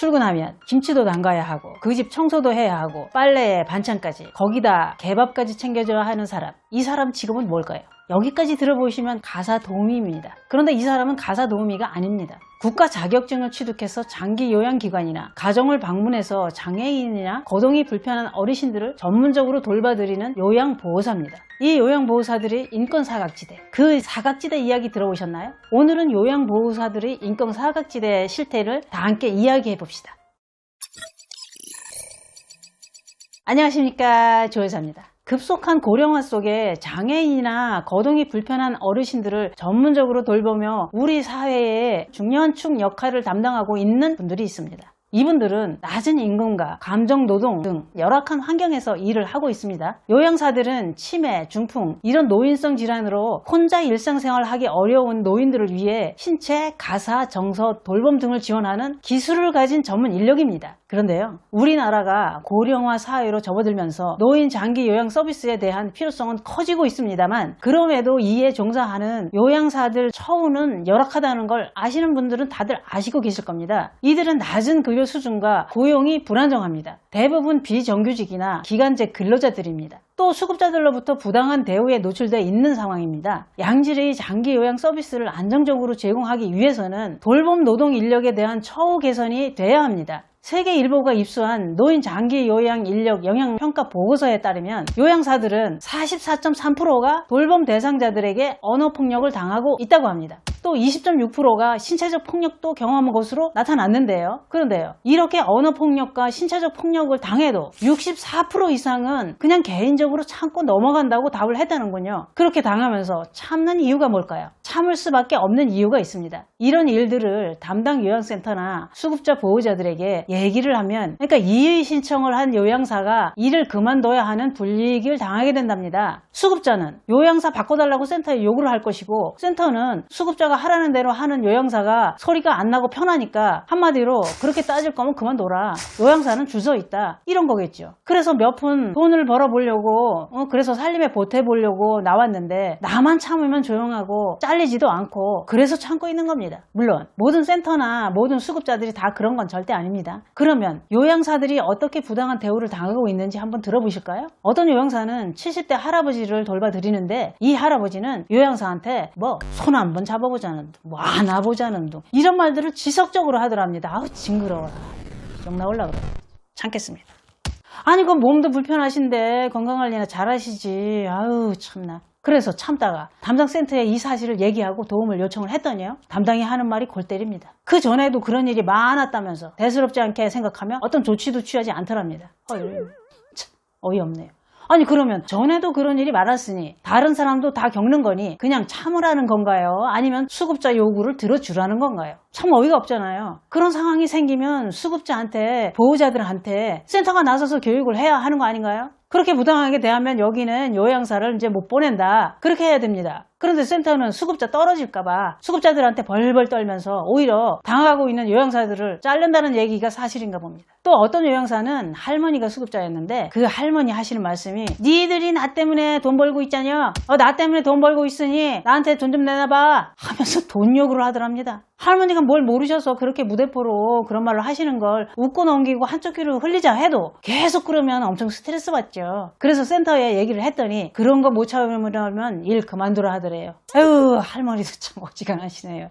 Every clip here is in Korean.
출근하면 김치도 담가야 하고 그 집 청소도 해야 하고 빨래에 반찬까지 거기다 개밥까지 챙겨줘야 하는 사람, 이 사람 직업은 뭘까요? 여기까지 들어보시면 가사도우미입니다. 그런데 이 사람은 가사도우미가 아닙니다. 국가 자격증을 취득해서 장기 요양기관이나 가정을 방문해서 장애인이나 거동이 불편한 어르신들을 전문적으로 돌봐드리는 요양보호사입니다. 이 요양보호사들이 인권사각지대, 그 사각지대 이야기 들어보셨나요? 오늘은 요양보호사들의 인권사각지대의 실태를 다 함께 이야기해 봅시다. 안녕하십니까, 조여사입니다. 급속한 고령화 속에 장애인이나 거동이 불편한 어르신들을 전문적으로 돌보며 우리 사회의 중요한 축 역할을 담당하고 있는 분들이 있습니다. 이분들은 낮은 임금과 감정노동 등 열악한 환경에서 일을 하고 있습니다. 요양사들은 치매, 중풍 이런 노인성 질환으로 혼자 일상생활하기 어려운 노인들을 위해 신체, 가사, 정서, 돌봄 등을 지원하는 기술을 가진 전문 인력입니다. 그런데요, 우리나라가 고령화 사회로 접어들면서 노인 장기 요양 서비스에 대한 필요성은 커지고 있습니다만, 그럼에도 이에 종사하는 요양사들 처우는 열악하다는 걸 아시는 분들은 다들 아시고 계실 겁니다. 이들은 낮은 급여 수준과 고용이 불안정합니다. 대부분 비정규직이나 기간제 근로자들입니다. 또 수급자들로부터 부당한 대우에 노출되어 있는 상황입니다. 양질의 장기 요양 서비스를 안정적으로 제공하기 위해서는 돌봄 노동 인력에 대한 처우 개선이 돼야 합니다. 세계일보가 입수한 노인 장기 요양 인력 영향평가 보고서에 따르면 요양사들은 44.3%가 돌봄 대상자들에게 언어폭력을 당하고 있다고 합니다. 또 20.6%가 신체적 폭력도 경험한 것으로 나타났는데요. 그런데요, 이렇게 언어폭력과 신체적 폭력을 당해도 64% 이상은 그냥 개인적으로 참고 넘어간다고 답을 했다는군요. 그렇게 당하면서 참는 이유가 뭘까요? 참을 수밖에 없는 이유가 있습니다. 이런 일들을 담당 요양센터나 수급자 보호자들에게 얘기를 하면, 그러니까 이의 신청을 한 요양사가 일을 그만둬야 하는 불이익을 당하게 된답니다. 수급자는 요양사 바꿔달라고 센터에 요구를 할 것이고, 센터는 수급자가 하라는 대로 하는 요양사가 소리가 안 나고 편하니까 한마디로 그렇게 따질 거면 그만둬라, 요양사는 줄 서 있다, 이런 거겠죠. 그래서 몇 푼 돈을 벌어보려고 그래서 살림에 보태보려고 나왔는데 나만 참으면 조용하고 잘리지도 않고 그래서 참고 있는 겁니다. 물론 모든 센터나 모든 수급자들이 다 그런 건 절대 아닙니다. 그러면 요양사들이 어떻게 부당한 대우를 당하고 있는지 한번 들어보실까요? 어떤 요양사는 70대 할아버지를 돌봐드리는데 이 할아버지는 요양사한테 뭐 손 한번 잡아보자는 둥, 뭐 안아보자는 둥, 이런 말들을 지속적으로 하더랍니다. 아우 징그러워. 좀 나올라 그래. 참겠습니다. 아니 그 몸도 불편하신데 건강관리나 잘하시지. 아유 참나. 그래서 참다가 담당 센터에 이 사실을 얘기하고 도움을 요청을 했더니요, 담당이 하는 말이 골 때립니다. 그 전에도 그런 일이 많았다면서 대수롭지 않게 생각하며 어떤 조치도 취하지 않더랍니다. 참 어이없네요. 아니 그러면 전에도 그런 일이 많았으니 다른 사람도 다 겪는 거니 그냥 참으라는 건가요? 아니면 수급자 요구를 들어주라는 건가요? 참 어이가 없잖아요. 그런 상황이 생기면 수급자한테, 보호자들한테 센터가 나서서 교육을 해야 하는 거 아닌가요? 그렇게 부당하게 대하면 여기는 요양사를 이제 못 보낸다, 그렇게 해야 됩니다. 그런데 센터는 수급자 떨어질까봐 수급자들한테 벌벌 떨면서 오히려 당하고 있는 요양사들을 자른다는 얘기가 사실인가 봅니다. 또 어떤 요양사는 할머니가 수급자였는데 그 할머니 하시는 말씀이, 니들이 나 때문에 돈 벌고 있잖여, 나 때문에 돈 벌고 있으니 나한테 돈 좀 내놔봐 하면서 돈 요구를 하더랍니다. 할머니가 뭘 모르셔서 그렇게 무대포로 그런 말을 하시는 걸 웃고 넘기고 한쪽 귀로 흘리자 해도 계속 그러면 엄청 스트레스 받죠. 그래서 센터에 얘기를 했더니 그런 거 못 참으면 일 그만두라 하더래요. 아유 할머니도 참 어지간하시네요.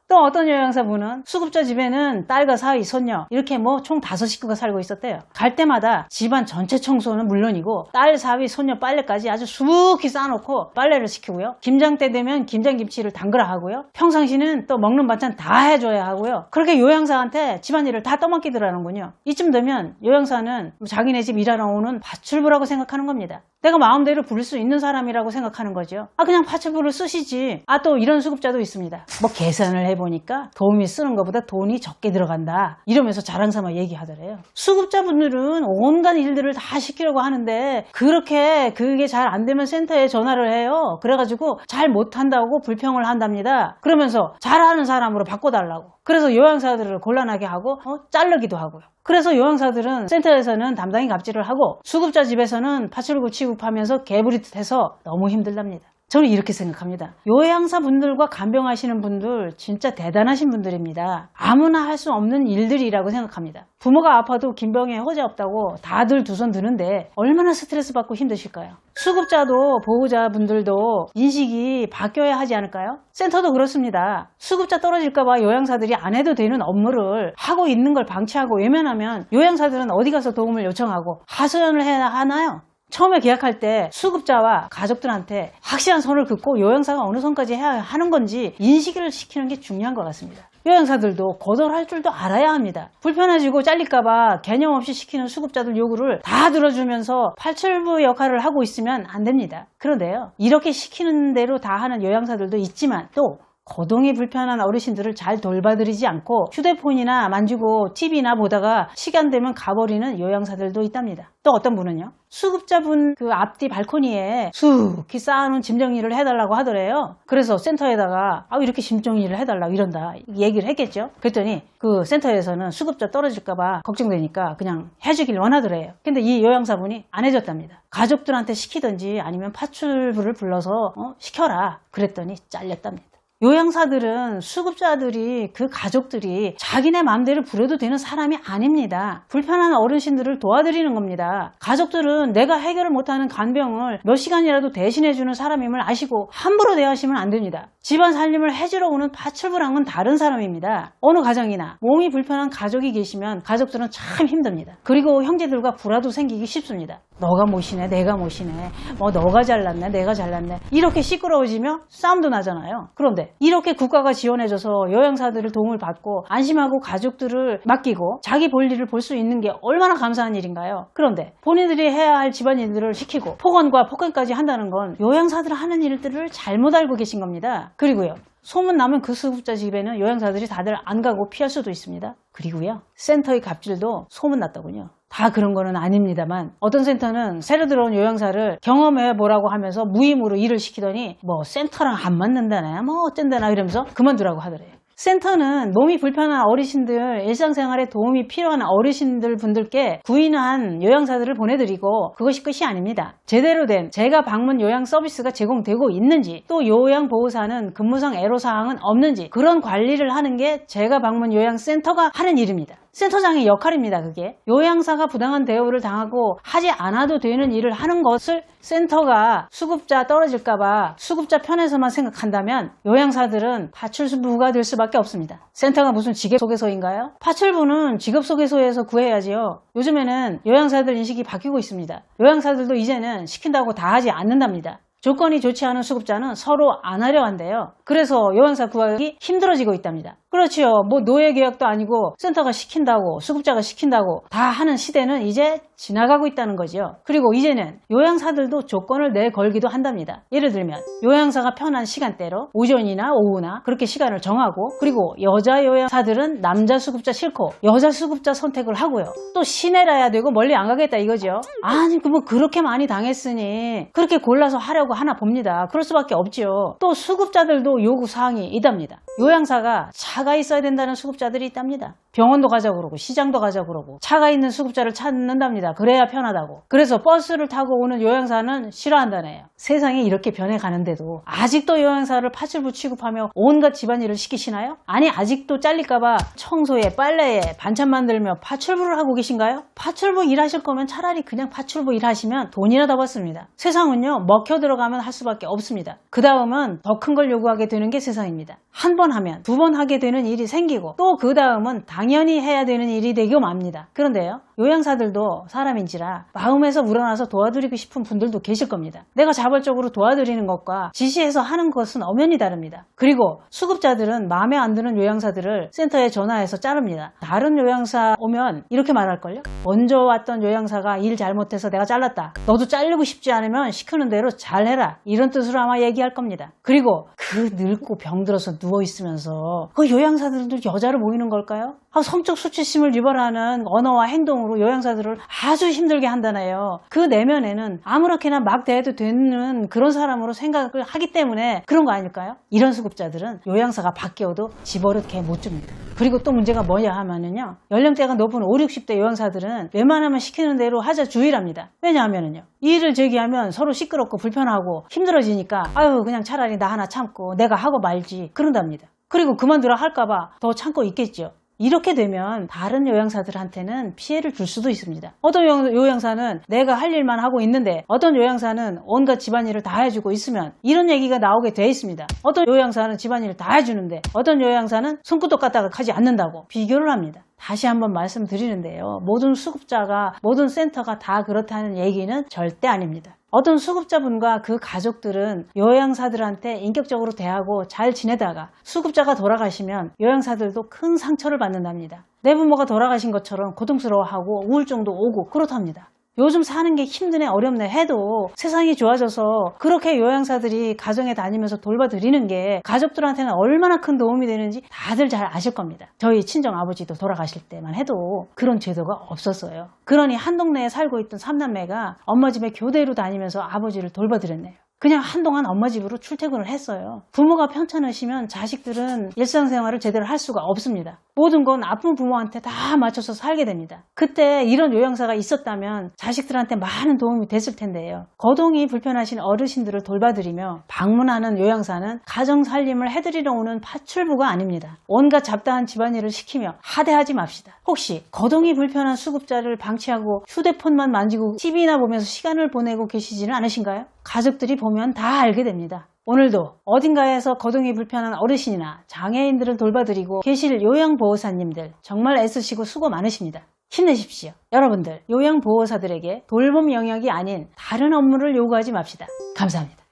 또 어떤 요양사분은 수급자 집에는 딸과 사위, 손녀 이렇게 뭐 총 5식구가 살고 있었대요. 갈 때마다 집안 전체 청소는 물론이고 딸, 사위, 손녀 빨래까지 아주 수북히 쌓아놓고 빨래를 시키고요, 김장 때 되면 김장김치를 담그라 하고요, 평상시는 또 먹는 반찬 다 해줘야 하고요. 그렇게 요양사한테 집안일을 다 떠맡기더라는군요. 이쯤 되면 요양사는 자기네 집 일하러 오는 파출부라고 생각하는 겁니다. 내가 마음대로 부를 수 있는 사람이라고 생각하는 거죠. 그냥 파출부를 쓰시지. 또 이런 수급자도 있습니다. 뭐 계산을 해보니까 도우미 쓰는 것보다 돈이 적게 들어간다, 이러면서 자랑삼아 얘기하더래요. 수급자분들은 온갖 일들을 다 시키려고 하는데 그렇게 그게 잘 안 되면 센터에 전화를 해요. 그래가지고 잘 못한다고 불평을 한답니다. 그러면서 잘하는 사람으로 바꿔달라고. 그래서 요양사들을 곤란하게 하고 자르기도 하고요. 그래서 요양사들은 센터에서는 담당이 갑질을 하고 수급자 집에서는 파출부 취급하면서 개부리듯 해서 너무 힘들답니다. 저는 이렇게 생각합니다. 요양사 분들과 간병하시는 분들 진짜 대단하신 분들입니다. 아무나 할 수 없는 일들이라고 생각합니다. 부모가 아파도 김병에 허재 없다고 다들 두 손 드는데 얼마나 스트레스 받고 힘드실까요? 수급자도 보호자분들도 인식이 바뀌어야 하지 않을까요? 센터도 그렇습니다. 수급자 떨어질까봐 요양사들이 안 해도 되는 업무를 하고 있는 걸 방치하고 외면하면 요양사들은 어디 가서 도움을 요청하고 하소연을 해야 하나요? 처음에 계약할 때 수급자와 가족들한테 확실한 선을 긋고 요양사가 어느 선까지 해야 하는 건지 인식을 시키는 게 중요한 것 같습니다. 요양사들도 거절할 줄도 알아야 합니다. 불편해지고 잘릴까봐 개념 없이 시키는 수급자들 요구를 다 들어주면서 팔출부 역할을 하고 있으면 안 됩니다. 그런데요, 이렇게 시키는 대로 다 하는 요양사들도 있지만 또 거동이 불편한 어르신들을 잘 돌봐드리지 않고 휴대폰이나 만지고 TV나 보다가 시간 되면 가버리는 요양사들도 있답니다. 또 어떤 분은요, 수급자분 그 앞뒤 발코니에 수북히 쌓아놓은 짐 정리를 해달라고 하더래요. 그래서 센터에다가 이렇게 짐 정리를 해달라고 이런다 얘기를 했겠죠. 그랬더니 그 센터에서는 수급자 떨어질까봐 걱정되니까 그냥 해주길 원하더래요. 근데 이 요양사분이 안 해줬답니다. 가족들한테 시키든지 아니면 파출부를 불러서 시켜라 그랬더니 잘렸답니다. 요양사들은 수급자들이 그 가족들이 자기네 마음대로 부려도 되는 사람이 아닙니다. 불편한 어르신들을 도와드리는 겁니다. 가족들은 내가 해결을 못하는 간병을 몇 시간이라도 대신해주는 사람임을 아시고 함부로 대하시면 안 됩니다. 집안 살림을 해주러 오는 파출부랑은 다른 사람입니다. 어느 가정이나 몸이 불편한 가족이 계시면 가족들은 참 힘듭니다. 그리고 형제들과 불화도 생기기 쉽습니다. 너가 못이네, 내가 못이네, 너가 잘났네, 내가 잘났네, 이렇게 시끄러워지며 싸움도 나잖아요. 그런데 이렇게 국가가 지원해줘서 요양사들을 도움을 받고 안심하고 가족들을 맡기고 자기 볼 일을 볼 수 있는 게 얼마나 감사한 일인가요? 그런데 본인들이 해야 할 집안일들을 시키고 폭언과 폭행까지 한다는 건 요양사들 하는 일들을 잘못 알고 계신 겁니다. 그리고요, 소문 나면 그 수급자 집에는 요양사들이 다들 안 가고 피할 수도 있습니다. 그리고요, 센터의 갑질도 소문났더군요. 다 그런 거는 아닙니다만 어떤 센터는 새로 들어온 요양사를 경험해보라고 하면서 무임으로 일을 시키더니 센터랑 안 맞는다네, 어쩐다나 이러면서 그만두라고 하더래요. 센터는 몸이 불편한 어르신들, 일상생활에 도움이 필요한 어르신들 분들께 구인한 요양사들을 보내드리고 그것이 끝이 아닙니다. 제대로 된 제가 방문 요양 서비스가 제공되고 있는지, 또 요양보호사는 근무상 애로사항은 없는지 그런 관리를 하는 게 제가 방문 요양센터가 하는 일입니다. 센터장의 역할입니다. 그게 요양사가 부당한 대우를 당하고 하지 않아도 되는 일을 하는 것을 센터가 수급자 떨어질까봐 수급자 편에서만 생각한다면 요양사들은 파출부가 될 수밖에 없습니다. 센터가 무슨 직업소개서인가요? 파출부는 직업소개서에서 구해야지요. 요즘에는 요양사들 인식이 바뀌고 있습니다. 요양사들도 이제는 시킨다고 다 하지 않는답니다. 조건이 좋지 않은 수급자는 서로 안 하려 한대요. 그래서 요양사 구하기 힘들어지고 있답니다. 그렇지요. 노예 계약도 아니고 센터가 시킨다고, 수급자가 시킨다고 다 하는 시대는 이제 지나가고 있다는 거죠. 그리고 이제는 요양사들도 조건을 내걸기도 한답니다. 예를 들면 요양사가 편한 시간대로 오전이나 오후나 그렇게 시간을 정하고, 그리고 여자 요양사들은 남자 수급자 싫고 여자 수급자 선택을 하고요. 또 시내라야 되고 멀리 안 가겠다 이거죠. 아니 그렇게 많이 당했으니 그렇게 골라서 하려고 하나 봅니다. 그럴 수밖에 없죠. 또 수급자들도 요구사항이 있답니다. 요양사가 차가 있어야 된다는 수급자들이 있답니다. 병원도 가자고 그러고 시장도 가자고 그러고 차가 있는 수급자를 찾는답니다. 그래야 편하다고. 그래서 버스를 타고 오는 요양사는 싫어한다네요. 세상이 이렇게 변해가는데도 아직도 요양사를 파출부 취급하며 온갖 집안일을 시키시나요? 아니 아직도 잘릴까봐 청소에 빨래에 반찬 만들며 파출부를 하고 계신가요? 파출부 일하실 거면 차라리 그냥 파출부 일하시면 돈이나 더 받습니다. 세상은요, 먹혀 들어가면 할 수밖에 없습니다. 그 다음은 더 큰 걸 요구하게 되는 게 세상입니다. 한 번 하면 두 번 하게 되는 일이 생기고 또 그 다음은 당연히 해야 되는 일이 되고 맙니다. 그런데요, 요양사들도 사람인지라 마음에서 우러나서 도와드리고 싶은 분들도 계실 겁니다. 내가 자발적으로 도와드리는 것과 지시해서 하는 것은 엄연히 다릅니다. 그리고 수급자들은 마음에 안 드는 요양사들을 센터에 전화해서 자릅니다. 다른 요양사 오면 이렇게 말할걸요? 먼저 왔던 요양사가 일 잘못해서 내가 잘랐다. 너도 잘리고 싶지 않으면 시키는 대로 잘해라. 이런 뜻으로 아마 얘기할 겁니다. 그리고 그 늙고 병들어서 누워있으면서 그 요양사들도 여자로 보이는 걸까요? 성적 수치심을 유발하는 언어와 행동으로 요양사들을 아주 힘들게 한다네요. 그 내면에는 아무렇게나 막 대해도 되는 그런 사람으로 생각을 하기 때문에 그런 거 아닐까요? 이런 수급자들은 요양사가 바뀌어도 집어릇 개 못 줍니다. 그리고 또 문제가 뭐냐 하면은요, 연령대가 높은 5, 60대 요양사들은 웬만하면 시키는 대로 하자 주의랍니다. 왜냐하면은요, 이 일을 제기하면 서로 시끄럽고 불편하고 힘들어지니까 아유 그냥 차라리 나 하나 참고 내가 하고 말지 그런답니다. 그리고 그만두라 할까봐 더 참고 있겠죠. 이렇게 되면 다른 요양사들한테는 피해를 줄 수도 있습니다. 어떤 요양사는 내가 할 일만 하고 있는데 어떤 요양사는 온갖 집안일을 다 해주고 있으면 이런 얘기가 나오게 돼 있습니다. 어떤 요양사는 집안일을 다 해주는데 어떤 요양사는 손구독 까딱을 하지 않는다고 비교를 합니다. 다시 한번 말씀드리는데요, 모든 수급자가 모든 센터가 다 그렇다는 얘기는 절대 아닙니다. 어떤 수급자분과 그 가족들은 요양사들한테 인격적으로 대하고 잘 지내다가 수급자가 돌아가시면 요양사들도 큰 상처를 받는답니다. 내 부모가 돌아가신 것처럼 고통스러워하고 우울증도 오고 그렇답니다. 요즘 사는 게 힘드네 어렵네 해도 세상이 좋아져서 그렇게 요양사들이 가정에 다니면서 돌봐드리는 게 가족들한테는 얼마나 큰 도움이 되는지 다들 잘 아실 겁니다. 저희 친정아버지도 돌아가실 때만 해도 그런 제도가 없었어요. 그러니 한 동네에 살고 있던 3남매가 엄마 집에 교대로 다니면서 아버지를 돌봐드렸네요. 그냥 한동안 엄마 집으로 출퇴근을 했어요. 부모가 편찮으시면 자식들은 일상생활을 제대로 할 수가 없습니다. 모든 건 아픈 부모한테 다 맞춰서 살게 됩니다. 그때 이런 요양사가 있었다면 자식들한테 많은 도움이 됐을 텐데요. 거동이 불편하신 어르신들을 돌봐드리며 방문하는 요양사는 가정 살림을 해드리러 오는 파출부가 아닙니다. 온갖 잡다한 집안일을 시키며 하대하지 맙시다. 혹시 거동이 불편한 수급자를 방치하고 휴대폰만 만지고 TV나 보면서 시간을 보내고 계시지는 않으신가요? 가족들이 보면 다 알게 됩니다. 오늘도 어딘가에서 거동이 불편한 어르신이나 장애인들을 돌봐드리고 계실 요양보호사님들 정말 애쓰시고 수고 많으십니다. 힘내십시오. 여러분들 요양보호사들에게 돌봄 영역이 아닌 다른 업무를 요구하지 맙시다. 감사합니다.